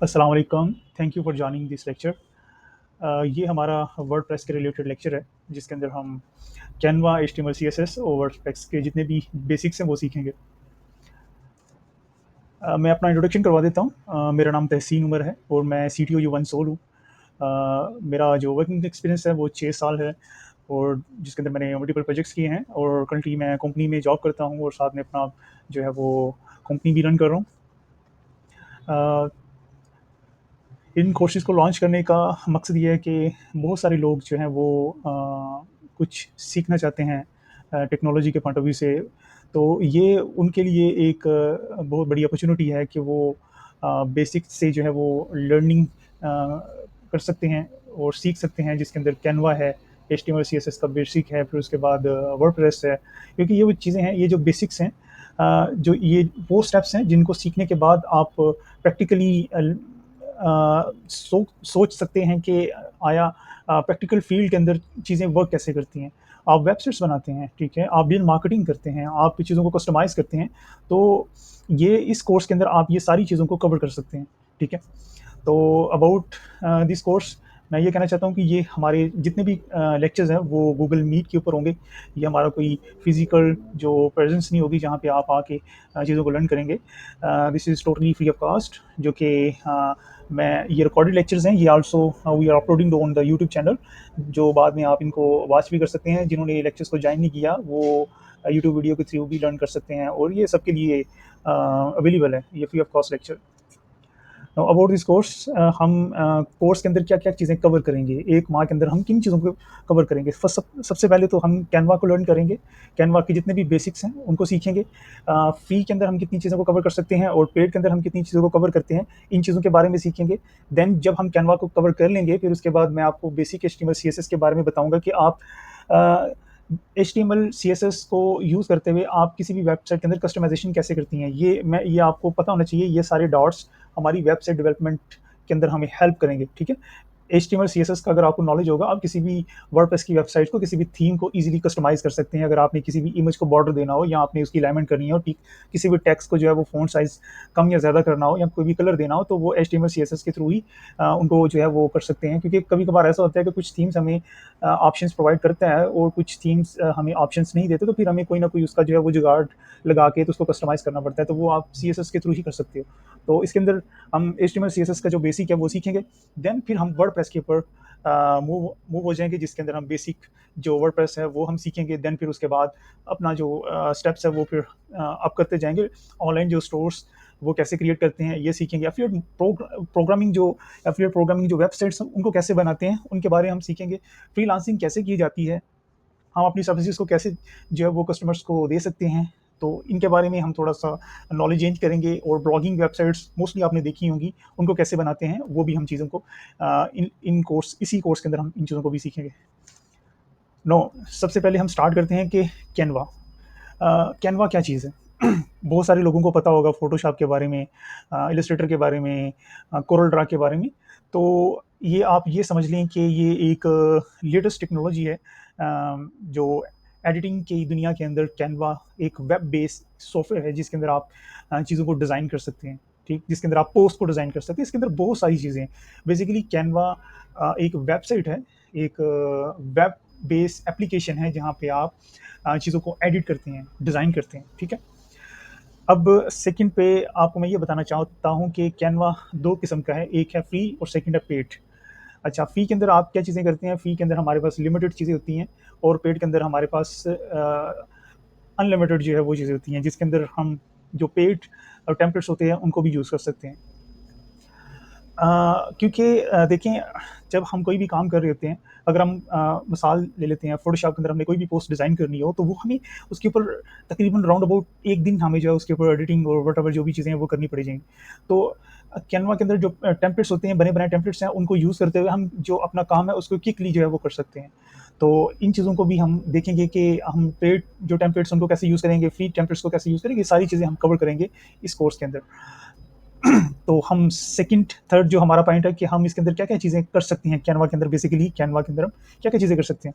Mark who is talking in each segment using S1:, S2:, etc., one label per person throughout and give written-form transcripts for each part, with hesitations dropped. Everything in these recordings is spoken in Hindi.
S1: अस्सलाम वालेकुम। Thank you for joining this lecture. ये हमारा वर्डप्रेस के रिलेटेड लेक्चर है जिसके अंदर हम कैनवा, एचटीएमएल, सीएसएस और वर्डप्रेस के जितने भी बेसिक्स हैं वो सीखेंगे। मैं अपना इंट्रोडक्शन करवा देता हूँ। मेरा नाम तहसीन उमर है और मैं CTO U1 सोल हूँ। मेरा जो वर्किंग एक्सपीरियंस है वो 6 साल है और जिसके अंदर मैंने मल्टीपल प्रोजेक्ट्स किए हैं और करंटली मैं कंपनी में जॉब करता हूँ और साथ में अपना जो है वो कंपनी भी रन कर रहा हूँ। इन कोर्सेज़ को लॉन्च करने का मकसद ये है कि बहुत सारे लोग जो हैं वो कुछ सीखना चाहते हैं टेक्नोलॉजी के पॉइंट ऑफ व्यू से। तो ये उनके लिए एक बहुत बड़ी अपॉर्चुनिटी है कि वो बेसिक से जो है वो लर्निंग कर सकते हैं और सीख सकते हैं, जिसके अंदर कैनवा है, HTML CSS का बेसिक है, फिर उसके बाद वर्डप्रेस है। क्योंकि ये वो चीज़ें हैं, ये जो बेसिक्स हैं, जो ये वो स्टेप्स हैं जिनको सीखने के बाद आप प्रैक्टिकली सोच सकते हैं कि आया प्रैक्टिकल फील्ड के अंदर चीज़ें वर्क कैसे करती हैं। आप वेबसाइट्स बनाते हैं, ठीक है, आप डिजिटल मार्केटिंग करते हैं, आप चीज़ों को कस्टमाइज़ करते हैं, तो ये इस कोर्स के अंदर आप ये सारी चीज़ों को कवर कर सकते हैं, ठीक है। तो अबाउट दिस कोर्स मैं ये कहना चाहता हूँ कि ये हमारे जितने भी लेक्चर्स हैं वो गूगल मीट के ऊपर होंगे। ये हमारा कोई फिजिकल जो प्रेजेंस नहीं होगी जहाँ पे आप आके चीज़ों को लर्न करेंगे। This is totally free of cost, जो कि मैं ये रिकॉर्डेड लेक्चर्स हैं, ये also we are uploading on the YouTube channel, जो बाद में आप इनको वॉच भी कर सकते हैं। जिन्होंने ये लेक्चर्स को ज्वाइन नहीं किया वो यूट्यूब वीडियो के थ्रू भी लर्न कर सकते हैं और ये सबके लिए अवेलेबल है, ये free of cost lecture. About this course, हम कोर्स के अंदर क्या-क्या चीज़ें कवर करेंगे, एक माह के अंदर हम किन चीज़ों को कवर करेंगे। सबसे पहले तो हम कैनवा को लर्न करेंगे, कैनवा के जितने भी बेसिक्स हैं उनको सीखेंगे। फ्री के अंदर हम कितनी चीज़ों को कवर कर सकते हैं और पेड के अंदर हम कितनी चीज़ों को कवर करते हैं, इन चीज़ों के बारे में सीखेंगे। देन जब हम कैनवा को कवर कर लेंगे, फिर उसके बाद मैं आपको बेसिक HTML CSS के बारे में बताऊँगा कि आप अ, HTML CSS को यूज़ करते हुए आप किसी भी वेबसाइट के अंदर कस्टमाइज़ेशन कैसे करती हैं। ये आपको पता होना चाहिए, ये सारे डॉट्स हमारी वेबसाइट डेवलपमेंट के अंदर हमें हेल्प करेंगे, ठीक है। HTML CSS का अगर आपको नॉलेज होगा, आप किसी भी वर्डप्रेस की वेबसाइट को, किसी भी थीम को ईज़िली कस्टमाइज़ कर सकते हैं। अगर आपने किसी भी इमेज को बॉर्डर देना हो या आपने उसकी अलाइनमेंट करनी हो, ठीक, किसी भी टेक्स्ट को जो है वो फ़ॉन्ट साइज़ कम या ज़्यादा करना हो या कोई भी कलर देना हो, तो वो HTML CSS के थ्रू ही उनको जो है वो कर सकते हैं। क्योंकि कभी-कभार ऐसा होता है कि कुछ थीम्स हमें ऑप्शंस प्रोवाइड करता है और कुछ थीम्स हमें ऑप्शंस नहीं देते, तो फिर हमें कोई ना कोई उसका जो है वो जुगाड़ लगा के तो उसको कस्टमाइज़ करना पड़ता है, तो वो आप CSS के थ्रू ही कर सकते हो। तो इसके अंदर हम HTML CSS का जो बेसिक है वो सीखेंगे। देन फिर हम वर्डप्रेस के ऊपर मूव मूव हो जाएँगे, जिसके अंदर हम बेसिक जो वर्डप्रेस है वो हम सीखेंगे। देन फिर उसके बाद अपना जो स्टेप्स है वो फिर अप करते जाएँगे। ऑनलाइन जो स्टोर्स वो कैसे क्रिएट करते हैं ये सीखेंगे। एफिलिएट प्रोग्रामिंग जो वेबसाइट्स हैं उनको कैसे बनाते हैं, उनके बारे में हम सीखेंगे। फ्रीलांसिंग कैसे की जाती है, हम अपनी सर्विसेज़ को कैसे जो है वो कस्टमर्स को दे सकते हैं, तो इनके बारे में हम थोड़ा-सा नॉलेज गेन करेंगे। और ब्लॉगिंग वेबसाइट्स मोस्टली आपने देखी होंगी, उनको कैसे बनाते हैं, वो भी हम चीज़ों को इसी कोर्स के अंदर हम इन चीज़ों को भी सीखेंगे। नो सबसे पहले हम स्टार्ट करते हैं कि कैनवा। कैनवा क्या चीज़ है? बहुत सारे लोगों को पता होगा फ़ोटोशॉप के बारे में, इलस्ट्रेटर के बारे में, कोरल ड्रा के बारे में। तो ये आप ये समझ लें कि ये एक लेटेस्ट टेक्नोलॉजी है, जो एडिटिंग की दुनिया के अंदर कैनवा एक वेब बेस्ड सॉफ्टवेयर है, जिसके अंदर आप चीज़ों को डिज़ाइन कर सकते हैं, ठीक? जिसके अंदर आप पोस्ट को डिज़ाइन कर सकते हैं। इसके अंदर बहुत सारी चीज़ें हैं। बेसिकली कैनवा एक वेबसाइट है, एक वेब बेस्ड एप्लीकेशन है, जहाँ पे आप चीज़ों को एडिट करते हैं, डिज़ाइन करते हैं, ठीक है? अब सेकंड पे आपको मैं ये बताना चाहता हूँ कि कैनवा 2 किस्म का है, एक है फ्री और सेकंड है पेड। अच्छा, फ्री के अंदर आप क्या चीज़ें करते हैं, फ्री के अंदर हमारे पास लिमिटेड चीज़ें होती हैं और पेड के अंदर हमारे पास अनलिमिटेड जो है वो चीज़ें होती हैं, जिसके अंदर हम जो पेड टेम्पलेट्स होते हैं, उनको भी यूज़ कर सकते हैं। क्योंकि देखें, जब हम कोई भी काम कर रहे होते हैं, अगर हम मिसाल ले लेते हैं, फ़ोटोशॉप के अंदर हमने कोई भी पोस्ट डिज़ाइन करनी हो, तो वो हमें उसके ऊपर तकरीबन राउंड अबाउट 1 दिन हमें जो है उसके ऊपर एडिटिंग और व्हाटएवर जो भी चीज़ें हैं वो करनी पड़ जाएँगी। तो कैनवा के अंदर जो टेम्पलेट्स होते हैं, बने-बनाए टेम्पलेट्स हैं, उनको यूज़ करते हुए हम जो अपना काम है उसको क्विकली जो है वो कर सकते हैं। तो इन चीज़ों को भी हम देखेंगे कि हम पेड जो टेम्पलेट्स उनको कैसे यूज़ करेंगे, फ्री टेम्पलेट्स को कैसे यूज़ करेंगे, ये सारी चीज़ें हम कवर करेंगे इस कोर्स के अंदर। तो हम सेकंड, थर्ड जो हमारा पॉइंट है कि हम इसके अंदर क्या-क्या चीज़ें कर सकते हैं कैनवा के अंदर, बेसिकली कैनवा के अंदर हम क्या-क्या चीज़ें कर सकते हैं।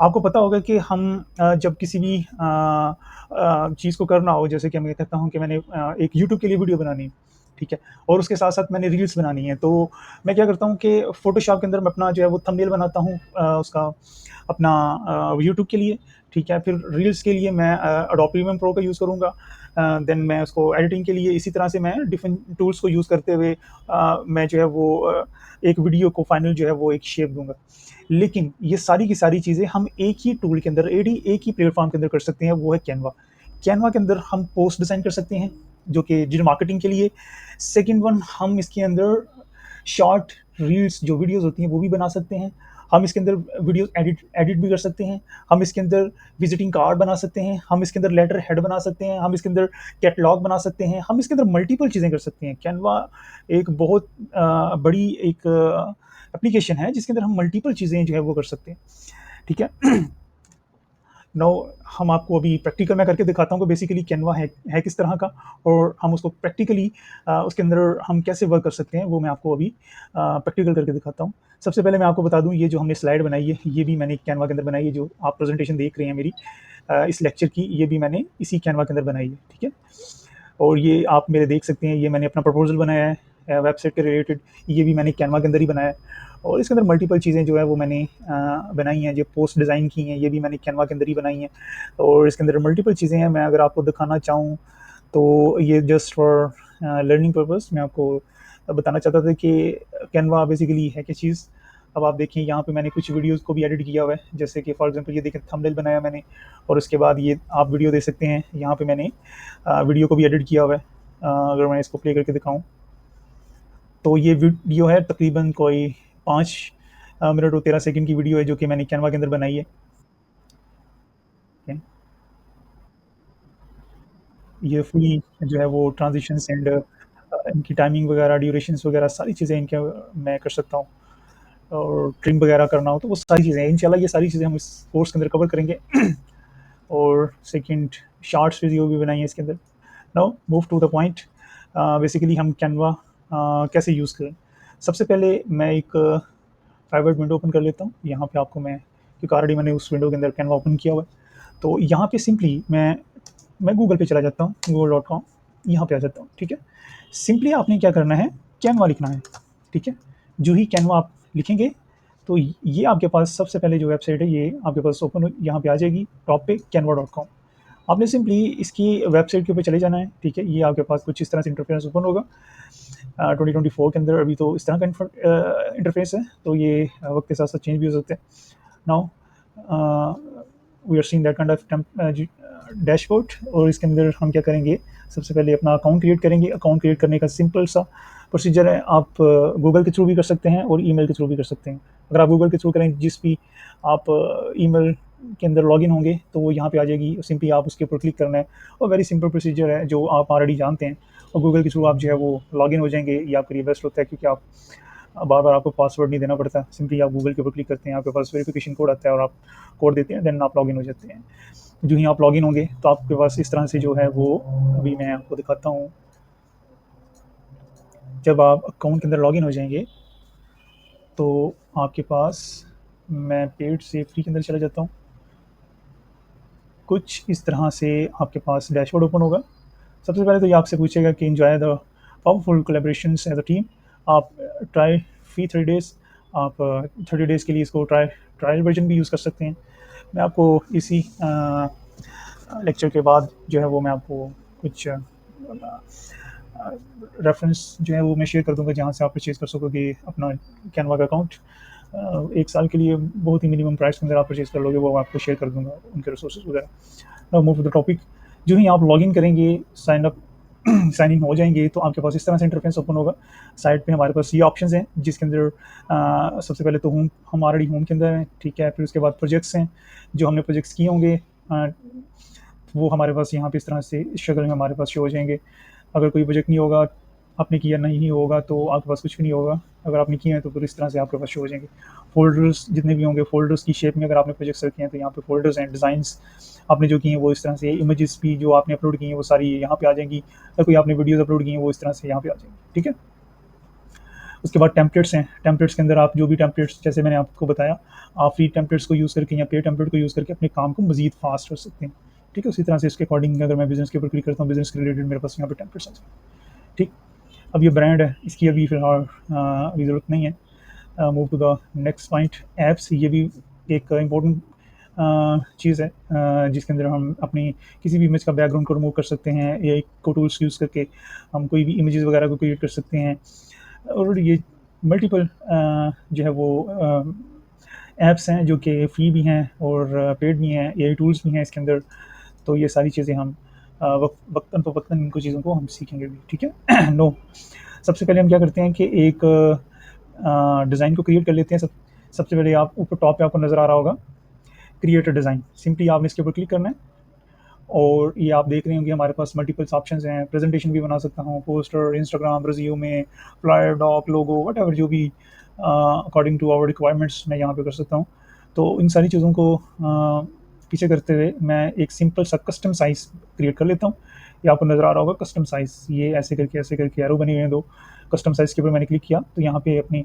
S1: आपको पता होगा कि हम जब किसी भी चीज़ को करना हो, जैसे कि मैं कहता हूँ कि मैंने एक यूट्यूब के लिए वीडियो बनानी है, ठीक है? और उसके साथ-साथ मैंने रील्स बनानी है, तो मैं क्या करता हूँ कि फ़ोटोशॉप के अंदर मैं अपना जो है वो थंबनेल बनाता हूँ उसका अपना यूट्यूब के लिए, ठीक है? फिर रील्स के लिए मैं एडोब प्रीमियम प्रो का यूज़ करूँगा। देन मैं उसको एडिटिंग के लिए इसी तरह से मैं डिफरेंट टूल्स को यूज़ करते हुए मैं जो है वो एक वीडियो को फाइनल जो है वो एक शेप दूँगा। लेकिन ये सारी की सारी चीज़ें हम एक ही टूल के अंदर एक ही प्लेटफ़ॉर्म के अंदर कर सकते हैं, वो है कैनवा। कैनवा के अंदर हम पोस्ट डिज़ाइन कर सकते हैं, जो कि डिजिटल मार्केटिंग के लिए। सेकंड वन, हम इसके अंदर शॉर्ट रील्स जो वीडियोज़ होती हैं वो भी बना सकते हैं। हम इसके अंदर वीडियो एडिट एडिट भी कर सकते हैं। हम इसके अंदर विज़िटिंग कार्ड बना सकते हैं। हम इसके अंदर लेटर हेड बना सकते हैं। हम इसके अंदर कैटलॉग बना सकते हैं। हम इसके अंदर मल्टीपल चीज़ें कर सकते हैं। कैनवा एक बहुत बड़ी एक एप्लीकेशन है जिसके अंदर हम मल्टीपल चीज़ें जो है वो कर सकते हैं। ठीक है? नो, हम आपको अभी प्रैक्टिकल मैं करके दिखाता हूँ कि बेसिकली कैनवा है किस तरह का, और हम उसको प्रैक्टिकली उसके अंदर हम कैसे वर्क कर सकते हैं, वो मैं आपको अभी प्रैक्टिकल करके दिखाता हूँ। सबसे पहले मैं आपको बता दूँ, ये जो हमने स्लाइड बनाई है, ये भी मैंने कैनवा के अंदर बनाई है। जो आप प्रेजेंटेशन देख रहे हैं मेरी इस लेक्चर की, ये भी मैंने इसी कैनवा के अंदर बनाई है, ठीक है? और ये आप मेरे देख सकते हैं, ये मैंने अपना प्रपोजल बनाया है वेबसाइट के रिलेटेड, ये भी मैंने कैनवा के अंदर ही बनाया है। और इसके अंदर मल्टीपल चीज़ें जो है वो मैंने बनाई हैं, जो पोस्ट डिज़ाइन की हैं, ये भी मैंने कैनवा के अंदर ही बनाई हैं। और इसके अंदर मल्टीपल चीज़ें हैं, मैं अगर आपको दिखाना चाहूँ तो ये जस्ट फॉर लर्निंग पर्पस मैं आपको बताना चाहता था कि कैनवा बेसिकली है क्या चीज़। अब आप देखिए, यहाँ पे मैंने कुछ वीडियोज़ को भी एडिट किया हुआ है, जैसे कि फॉर एग्ज़ाम्पल ये देखिए थंबनेल बनाया मैंने, और उसके बाद ये आप वीडियो देख सकते हैं, यहाँ पे मैंने वीडियो को भी एडिट किया हुआ है। अगर मैं इसको प्ले करके दिखाऊँ, तो ये वीडियो है तकरीबन कोई 5 मिनट और 13 सेकंड की वीडियो है, जो कि मैंने कैनवा के अंदर बनाई है। ये फुली जो है वो ट्रांज़िशंस एंड इनकी टाइमिंग वगैरह, ड्यूरेशंस वगैरह सारी चीज़ें इनके मैं कर सकता हूँ। और ट्रिम वगैरह करना हो तो वो सारी चीज़ें हैं। इंशाल्लाह ये सारी चीज़ें हम इस कोर्स के अंदर कवर करेंगे। और सेकंड, शॉर्ट्स वीडियो भी बनाई है इसके अंदर। Now move to the point. Basically हम कैनवा कैसे यूज़ करें। सबसे पहले मैं एक प्राइवेट विंडो ओपन कर लेता हूँ। यहाँ पे आपको मैं, क्योंकि ऑलरेडी मैंने उस विंडो के अंदर कैनवा ओपन किया हुआ है, तो यहाँ पे सिंपली मैं गूगल पे चला जाता हूँ, google.com, यहाँ पे आ जाता हूँ, ठीक है? सिंपली आपने क्या करना है, कैनवा लिखना है, ठीक है? जो ही कैनवा आप लिखेंगे, तो ये आपके पास सबसे पहले जो वेबसाइट है, ये आपके पास ओपन यहाँ पे आ जाएगी टॉप पे, canva.com। आपने सिंपली इसकी वेबसाइट के ऊपर चले जाना है, ठीक है? ये आपके पास कुछ इस तरह से इंटरफेस ओपन होगा। 2024 के अंदर अभी तो इस तरह का इंटरफेस है, तो ये वक्त के साथ साथ चेंज भी हो सकते हैं। Now we are seeing that kind of dashboard. और इसके अंदर हम क्या करेंगे, सबसे पहले अपना अकाउंट क्रिएट करेंगे। अकाउंट क्रिएट करने का सिंपल सा प्रोसीजर है। आप गूगल के थ्रू भी कर सकते हैं और ईमेल के थ्रू भी कर सकते हैं। अगर आप गूगल के थ्रू करें, जिस भी आप ईमेल के अंदर लॉगिन होंगे, तो वो यहाँ पे आ जाएगी। सिंपली आप उसके ऊपर क्लिक करना है, और वेरी सिंपल प्रोसीजर है जो आप ऑलरेडी जानते हैं। और गूगल के थ्रू आप जो है वो लॉगिन हो जाएंगे। ये आपके लिए बेस्ट होता है, क्योंकि आप बार बार आपको पासवर्ड नहीं देना पड़ता। सिंपली आप गूगल के ऊपर क्लिक करते हैं, आपके पास वेरिफिकेशन कोड आता है, और आप कोड देते हैं, देन आप लॉगिन हो जाते हैं। जो ही आप लॉगिन होंगे, तो आपके पास इस तरह से जो है वो, अभी मैं आपको दिखाता हूँ। जब आप अकाउंट के अंदर लॉगिन हो जाएंगे, तो आपके पास, मैं पेड से फ्री के अंदर चला जाता हूँ। कुछ इस तरह से आपके पास डैशबोर्ड ओपन होगा। सबसे पहले तो ये आपसे पूछेगा कि enjoy the powerful collaborations as a team. आप ट्राई फ्री 30 डेज़, आप 30 डेज़ के लिए इसको ट्रायल वर्जन भी यूज़ कर सकते हैं। मैं आपको इसी लेक्चर के बाद जो है वो मैं आपको कुछ रेफरेंस जो है वो मैं शेयर कर दूंगा, जहाँ से आप परचेज़ कर सकोगे अपना कैनवा का अकाउंट। 1 साल के लिए बहुत ही मिनिमम प्राइस के अंदर आप परचेज़ कर लोगे, वो आपको शेयर कर दूंगा, उनके रिसोर्सेज वगैरह। Now move to the topic. जो ही आप लॉगिन करेंगे, साइन अप साइन इन हो जाएंगे, तो आपके पास इस तरह से इंटरफेस ओपन होगा। साइड पे हमारे पास ये ऑप्शंस हैं, जिसके अंदर सबसे पहले तो हम ऑलरेडी होम के अंदर हैं, ठीक है? फिर उसके बाद प्रोजेक्ट्स हैं, जो हमने प्रोजेक्ट्स किए होंगे, वो हमारे पास यहाँ पे इस तरह से इस शक्ल में हमारे पास शो हो जाएंगे। अगर कोई प्रोजेक्ट नहीं होगा, आपने किया नहीं होगा, तो आपके पास कुछ भी नहीं होगा। अगर आपने किए हैं तो फिर इस तरह से आपके पास शो हो जाएंगे। फ़ोल्डर्स जितने भी होंगे, फ़ोल्डर्स की शेप में अगर आपने प्रोजेक्ट्स रखे हैं, तो यहाँ पे फ़ोल्डर्स एंड डिज़ाइंस आपने जो किए हैं वो इस तरह से, इमेजेस भी जो आपने अपलोड की हैं वो सारी यहाँ पे आ जाएंगी। अगर कोई आपने वीडियोज़ अपलोड की हैं, वो इस तरह से यहाँ पे आ जाएंगी, ठीक है? उसके बाद टेम्पलेट्स हैं। टेम्पलेट्स के अंदर आप जो भी टेम्पलेट्स, जैसे मैंने आपको बताया, आप फ्री टेम्पलेट्स को यूज़ करके या पे टेम्पलेट को यूज़ करके अपने काम को मज़ीद फास्ट कर सकते हैं, ठीक है? उसी तरह से इसके अकॉर्डिंग अगर मैं बिज़नेस के ऊपर क्लिक करता हूँ, बिज़नेस के रिलेटेड मेरे पास यहाँ पे टेम्पलेट्स आ जाएंगे, ठीक? अब ये ब्रांड है, इसकी अभी फ़िलहाल अभी ज़रूरत नहीं है। Move to the next point, apps. ये भी एक इम्पोर्टेंट चीज़ है जिसके अंदर हम अपनी किसी भी इमेज का बैकग्राउंड को रिमूव कर सकते हैं। एआई को टूल्स यूज़ करके हम कोई भी इमेजेस वगैरह को क्रिएट कर सकते हैं। और ये मल्टीपल जो है वो ऐप्स हैं जो कि फ्री भी हैं और पेड भी हैं, एआई टूल्स भी हैं इसके अंदर। तो ये सारी चीज़ें हम वक्तन फ़वक्तन इनको चीज़ों को हम सीखेंगे भी, ठीक है। नो, सबसे पहले हम क्या करते हैं कि एक डिज़ाइन को क्रिएट कर लेते हैं। सबसे पहले आप ऊपर टॉप पे आपको नज़र आ रहा होगा क्रिएट अ डिज़ाइन। सिंपली आपने इसके ऊपर क्लिक करना है और ये आप देख रहे होंगे हमारे पास मल्टीपल ऑप्शंस हैं। प्रेजेंटेशन भी बना सकता हूँ, poster, Instagram, resume, flyer, doc, logo, whatever जो भी अकॉर्डिंग टू आवर रिक्वायरमेंट्स मैं यहाँ पे कर सकता हूँ। तो इन सारी चीज़ों को पीछे करते हुए मैं एक सिंपल सा कस्टम साइज़ क्रिएट कर लेता हूँ। ये आपको नज़र आ रहा होगा कस्टम साइज़, ये ऐसे करके एरो बने हुए हैं 2। कस्टम साइज़ के ऊपर मैंने क्लिक किया तो यहाँ पे अपनी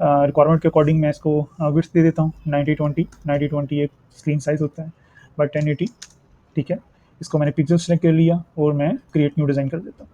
S1: रिक्वायरमेंट के अकॉर्डिंग मैं इसको विड्थ दे देता हूँ 90-20। 90-20 एक स्क्रीन साइज़ होता है, बाय 1080, ठीक है। इसको मैंने पिक्सल सेलेक्ट कर लिया और मैं क्रिएट न्यू डिज़ाइन कर देता हूँ।